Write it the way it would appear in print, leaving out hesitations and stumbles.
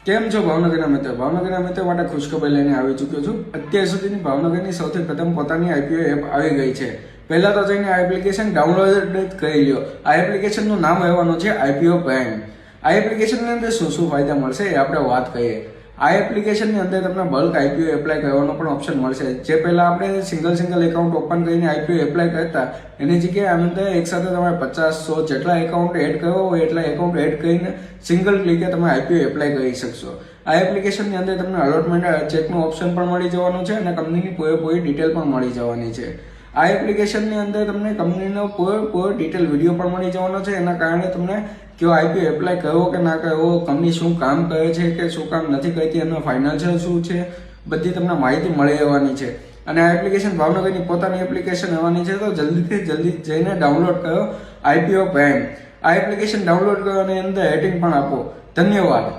કેમ છો ભાવનગરના મિત્ર? ભાવનગરના મિત્ર માટે ખુશખબર લઈને આવી ચૂક્યો છું. અત્યાર સુધીની ભાવનગરની સૌથી પ્રથમ પોતાની આઈપીઓ એપ આવી ગઈ છે. પહેલા તો જઈને આ એપ્લિકેશન ડાઉનલોડ કરી લ્યો. આ એપ્લિકેશનનું નામ રહેવાનું છે આઈપીઓ પ્રાઇમ. આ એપ્લિકેશનની અંદર શું શું ફાયદા મળશે એ આપણે વાત કરીએ. આ એપ્લિકેશનની અંદર તમને બલ્ક આઈપીઓ એપ્લાય કરવાનો પણ ઓપ્શન મળશે. જે પહેલા આપણે સિંગલ એકાઉન્ટ ઓપન કરીને આઈપીઓ એપ્લાય કરતા એની જગ્યાએ આની અંદર એકસાથે તમારે 50-100 જેટલા એકાઉન્ટ એડ કરવા હોય એટલા એકાઉન્ટ એડ કરીને સિંગલ ક્લિકે તમે આઈપીઓ એપ્લાય કરી શકશો. આ એપ્લિકેશનની અંદર તમને અલોટમેન્ટ ચેકનું ઓપ્શન પણ મળી જવાનું છે અને કંપનીની પૂરેપૂરી ડિટેલ પણ મળી જવાની છે. આ એપ્લિકેશનની અંદર તમને કંપનીનો પૂરેપૂરો ડિટેલ વિડીયો પણ મળી જવાનો છે. એના કારણે તમને કયો આઈપીઓ એપ્લાય કરવો કે ના કરવો, કંપની શું કામ કરે છે કે શું કામ નથી કરતી, એનો ફાઇનાન્શિયલ શું છે, બધી તમને માહિતી મળી રહેવાની છે. અને આ એપ્લિકેશન ભાવનગરની પોતાની એપ્લિકેશન આવવાની છે, તો જલ્દીથી જલ્દી જઈને ડાઉનલોડ કરો આઈપીઓ પ્રાઇમ. આ એપ્લિકેશન ડાઉનલોડ કરો અને અંદર રેટિંગ પણ આપો. ધન્યવાદ.